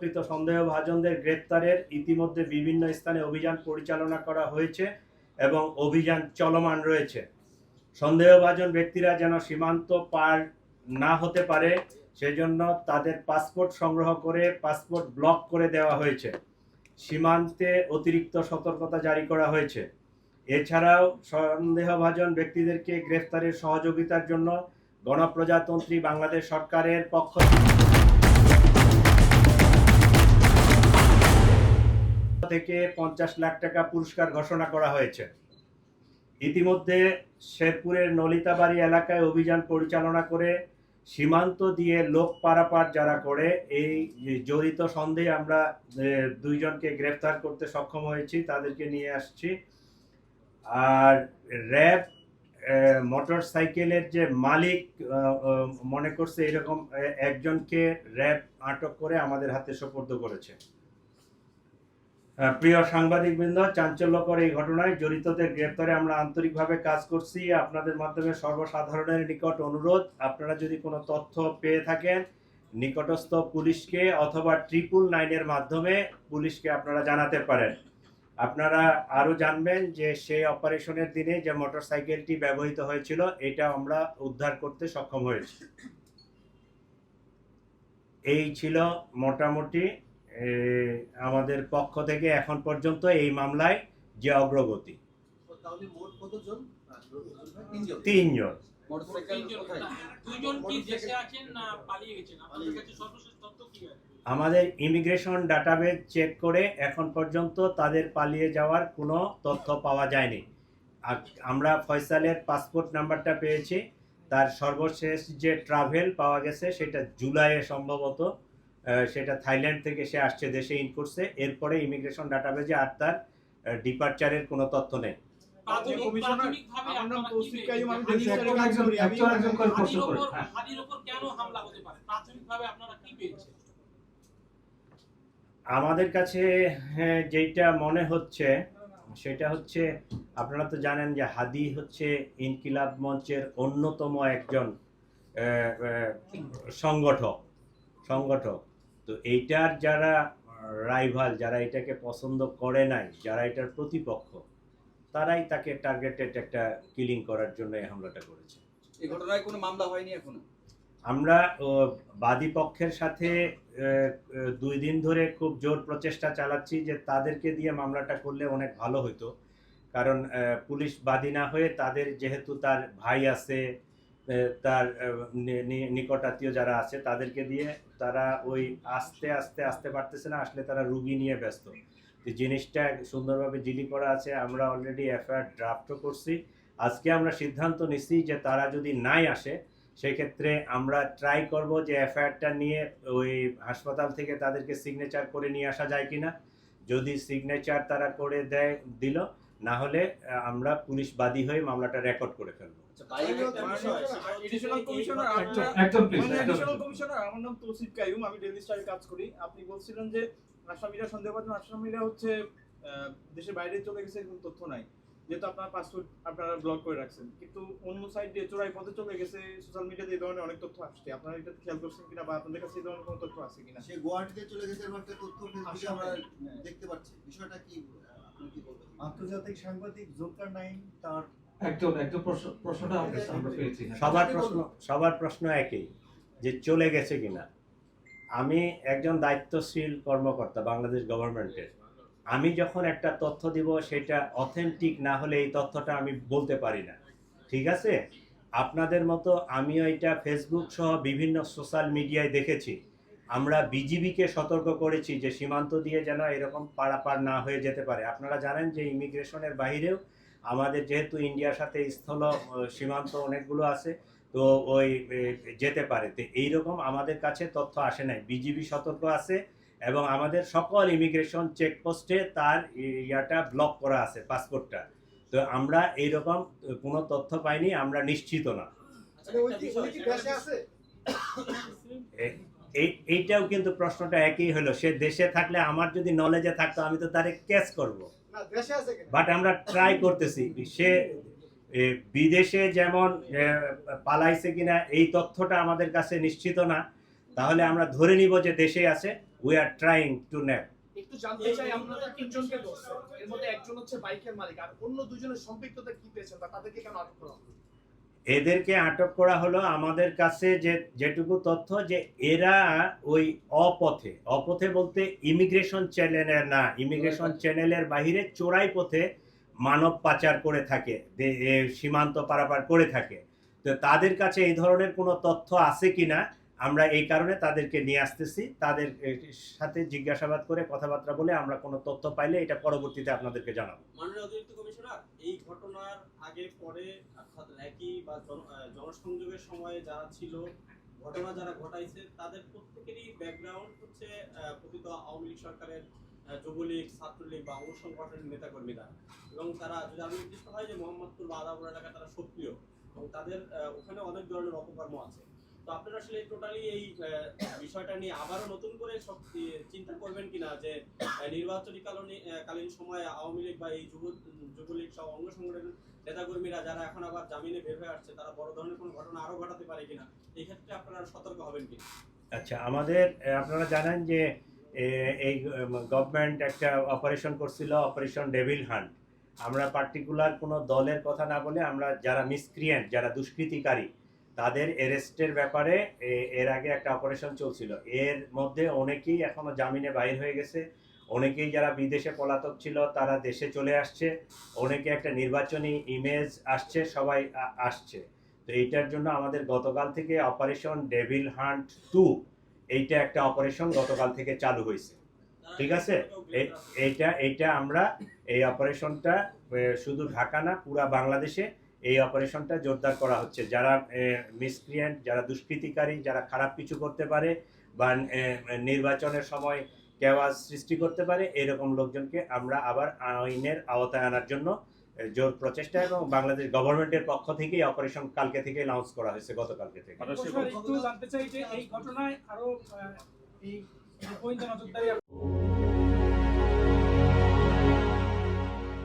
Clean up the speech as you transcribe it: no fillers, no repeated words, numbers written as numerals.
কৃত সন্দেহভাজনদের গ্রেপ্তারের ইতিমধ্যে বিভিন্ন স্থানে অভিযান পরিচালনা করা হয়েছে এবং অভিযান চলমান রয়েছে। সন্দেহভাজন ব্যক্তিরা যেন সীমান্ত পার না হতে পারে সেজন্য তাদের পাসপোর্ট সংগ্রহ করে পাসপোর্ট ব্লক করে দেওয়া হয়েছে। সীমান্তে অতিরিক্ত সতর্কতা জারি করা হয়েছে। এছাড়াও সন্দেহভাজন ব্যক্তিদেরকে গ্রেফতারের সহযোগিতার জন্য গণপ্রজাতন্ত্রী বাংলাদেশ সরকারের পক্ষ থেকে 50 লাখ টাকা পুরস্কার ঘোষণা করা হয়েছে। ইতিমধ্যে শেরপুরের নলিতাবাড়ি এলাকায় অভিযান পরিচালনা করে সীমান্ত দিয়ে লোক পারাপার যারা করে এই জড়িত সন্দেহে আমরা 2 জনকে গ্রেফতার করতে সক্ষম হয়েছি, তাদেরকে নিয়ে আসছি। আর র্যাব মোটর সাইকেলের যে মালিক মনে করছে এরকম একজনকে র্যাব আটক করে আমাদের হাতে সোপর্দ করেছে। প্রিয় সাংবাদিকবৃন্দ, চাঞ্চল্যকর এই ঘটনায় জড়িতদের গ্রেপ্তারে আমরা আন্তরিকভাবে কাজ করছি। আপনাদের মাধ্যমে সর্বসাধারণের নিকট অনুরোধ, আপনারা যদি কোনো তথ্য পেয়ে থাকেন নিকটস্থ পুলিশকে অথবা 999 এর মাধ্যমে পুলিশকে আপনারা জানাতে পারেন। আপনারা আরো জানবেন যে সেই অপারেশনের দিনে যে মোটরসাইকেলটি ব্যবহৃত হয়েছিল এটা আমরা উদ্ধার করতে সক্ষম হয়েছি। এই ছিল মোটামুটি আমাদের পক্ষ থেকে এখন পর্যন্ত এই মামলায় যে অগ্রগতি। তিন জন। আমাদের ইমিগ্রেশন ডাটাবেজ চেক করে এখন পর্যন্ত তাদের পালিয়ে যাওয়ার কোনো তথ্য পাওয়া যায়নি। আমরা ফয়সালের পাসপোর্ট নাম্বারটা পেয়েছি, তার সর্বশেষ যে ট্রাভেল পাওয়া গেছে সেটা জুলাইয়ে সম্ভবত, সেটা থাইল্যান্ড থেকে সে আসছে, দেশে ইন করছে। এরপরে ইমিগ্রেশন ডাটাবেজে আর তার ডিপারচারের কোনো তথ্য নেই। আমাদের কাছে যেটা মনে হচ্ছে সেটা হচ্ছে, আপনারা তো জানেন যে হাদি হচ্ছে ইনকিলাব মঞ্চের অন্যতম একজন সংগঠক। তো এইটার যারা রাইভাল, যারা এটাকে পছন্দ করে নাই, যারা এটার প্রতিপক্ষ, তারাই তাকে টার্গেটেড একটা কিলিং করার জন্য এই হামলাটা করেছে। এই ঘটনায় কোনো মামলা হয়নি এখনো? আমরা বাদী পক্ষের সাথে 2 দিন ধরে খুব জোর প্রচেষ্টা চালাচ্ছি যে তাদেরকে দিয়ে মামলাটা করলে অনেক ভালো হতো। কারণ পুলিশ বাদী না হয়ে তাদের যেহেতু তার ভাই আছে, তার নিকট আত্মীয় যারা আছে তাদেরকে দিয়ে তারা ওই আসতে পারতেছে না, আসলে তারা রুগী নিয়ে ব্যস্ত। জিনিসটা সুন্দরভাবে জিডি করা আছে, আমরা অলরেডি এফআইআর ড্রাফটও করছি। আজকে আমরা সিদ্ধান্ত নিচ্ছি যে তারা যদি নাই আসে সেক্ষেত্রে আমরা ট্রাই করব যে এফআইআরটা নিয়ে ওই হাসপাতাল থেকে তাদেরকে সিগনেচার করে নিয়ে আসা যায় কিনা। যদি সিগনেচার তারা করে দিল, না হলে আমরা পুলিশ বাদী হয়ে মামলাটা রেকর্ড করে ফেলবো। আমার নাম তৌসিফ কাইয়ুম, আমি ডেইলি স্টারে কাজ করি। আপনি বলছিলেন যে আসামিরা সন্দেহভাজন আসামিরা হচ্ছে দেশের বাইরে চলে গেছে, কোনো তথ্য নাই, যেহেতু আপনার পাসপোর্ট আপনারা ব্লক করে রাখছেন, কিন্তু অন্য সাইড দিয়ে চোরাই পথে চলে গেছে। সোশ্যাল মিডিয়াতে এই ধরনের অনেক তথ্য আসছে, আপনারা এটা খেয়াল করছেন কিনা বা আপনাদের কাছে এই ধরনের কোনো তথ্য আছে কিনা? সে গুয়াহাটিতে চলে গেছে এমন একটা তথ্য ফেসবুকে আমরা দেখতে পাচ্ছি, বিষয়টা কি আপনি কি বলবেন? আন্তর্জাতিক সাংবাদিক জুলকার নাইন তার একটা প্রশ্নটা আমরা পেয়েছি। সবার প্রশ্ন একই, যে চলে গেছে কিনা। আমি একজন দায়িত্বশীল কর্মকর্তা বাংলাদেশ গভর্নমেন্টের, আমি যখন একটা তথ্য দিব সেটা অথেন্টিক না হলে এই তথ্যটা আমি বলতে পারি না, ঠিক আছে? আপনাদের মতো আমিও এটা ফেসবুক সহ বিভিন্ন সোশ্যাল মিডিয়ায় দেখেছি। আমরা বিজিবিকে সতর্ক করেছি যে সীমান্ত দিয়ে যেন এরকম পারাপার না হয়ে যেতে পারে। আপনারা জানেন যে ইমিগ্রেশনের বাইরেও আমাদের যেহেতু ইন্ডিয়ার সাথে স্থল সীমান্ত অনেকগুলো আছে, তো ওই যেতে পারে। তো এইরকম আমাদের কাছে তথ্য আসে নাই, বিজিবি সতর্ক আছে এবং আমাদের সকল ইমিগ্রেশন চেকপোস্টে তার ইয়াটা ব্লক করা আছে, পাসপোর্টটা। তো আমরা এইরকম কোনো তথ্য পাইনি, আমরা নিশ্চিত না। এইটাও কিন্তু প্রশ্নটা একই হলো, সে দেশে থাকলে আমার যদি নলেজে থাকতো আমি তো তারে ক্যাচ করব, বাট আমরা ট্রাই করতেছি। সে বিদেশে যেমন পালাইছে কিনা এই তথ্যটা আমাদের কাছে নিশ্চিত না, তাহলে আমরা ধরে নিব যে দেশে আছে, উই আর ট্রাইং টু নেপ। একটু জানতে চাই, আপনাদের তিনজনকে ধরছেন, এর মধ্যে একজন হচ্ছে বাইকের মালিক, আর অন্য দুজনের সম্পৃক্ততা কি পেয়েছেন বা তাদেরকে কেন আটক করা হলো? এদেরকে আটক করা হলো আমাদের কাছে যেটুকু তথ্য যে এরা ওই অপথে বলতে ইমিগ্রেশন চ্যানেলের না, ইমিগ্রেশন চ্যানেলের বাইরে চোরাই পথে মানব পাচার করে থাকে, সীমান্ত পারাপার করে থাকে। তো তাদের কাছে এই ধরনের কোনো তথ্য আছে কিনা আমরা এই কারণে তাদেরকে নিয়ে আসতেছি। তাদের সাথে জিজ্ঞাসাবাদ করে কথাবার্তা বলে আমরা কোনো তথ্য পাইলে এটা পরবর্তীতে আপনাদেরকে জানাবো। মাননীয় অতিরিক্ত কমিশনার, এই ঘটনার আগে পরে অর্থাৎ একই বা জনসংযোগের সময়ে যারা ছিল, ঘটনা যারা ঘটাইছে, তাদের প্রত্যেকেরই ব্যাকগ্রাউন্ড হচ্ছে প্রকৃত আওয়ামী লীগ সরকারের যুবলীগ, ছাত্রলীগ বা অঙ্গ সংগঠনের নেতাকর্মীরা, এবং তারা যদি আমি নির্দিষ্ট হয় যে মোহাম্মদপুর বা আদাপুর এলাকায় তারা সক্রিয় এবং তাদের ওখানে অনেক ধরনের অপকর্ম আছে। তো আপনারা আসলে টোটালি এই বিষয়টা নিয়ে আবারও নতুন করে সব চিন্তা করবেন কিনা যে নির্বাচনী কালীন সময়ে আওয়ামী লীগ বা এই যুবলীগ সহ অঙ্গ সংগঠনের নেতাকর্মীরা যারা এখন আবার জামিনে বের হয়ে আসছে, তারা বড় ধরনের কোনো ঘটনা আরো ঘটাতে পারে কিনা, এই ক্ষেত্রে আপনারা সতর্ক হবেন কিনা? আচ্ছা, আমাদের আপনারা জানেন যে এই গভর্নমেন্ট একটা অপারেশন করছিল, অপারেশন ডেভিল হান্ট। আমরা পার্টিকুলার কোনো দলের কথা না বলে আমরা যারা মিসক্রিয়েন্ট, যারা দুষ্কৃতিকারী, তাদের অ্যারেস্টের ব্যাপারে এর আগে একটা অপারেশন চলছিল। এর মধ্যে অনেকেই এখনো জামিনে বাইর হয়ে গেছে, অনেকেই যারা বিদেশে পলাতক ছিল তারা দেশে চলে আসছে, অনেকে একটা নির্বাচনী ইমেজ আসছে, সবাই আসছে। তো এইটার জন্য আমাদের গতকাল থেকে অপারেশন ডেভিল হান্ট 2 এইটা একটা অপারেশন গতকাল থেকে চালু হয়েছে। ঠিক আছে, এইটা আমরা এই অপারেশনটা শুধু ঢাকা না, পুরা বাংলাদেশে এই অপারেশনটা জোরদার করা হচ্ছে। যারা মিসক্রিয়েন্ট, যারা দুষ্কৃতিকারী, যারা খারাপ কিছু করতে পারে বা নির্বাচনের সময় কেওয়াস সৃষ্টি করতে পারে, এরকম লোকজনকে আমরা আবার আইনের আওতায় আনার জন্য জোর প্রচেষ্টা, এবং বাংলাদেশ গভর্নমেন্টের পক্ষ থেকে অপারেশন কালকে থেকে লঞ্চ করা হয়েছে, গতকালকে থেকে। একটু জানতে চাই যে এই ঘটনায় আরো এই গোয়েন্দা নজরদারি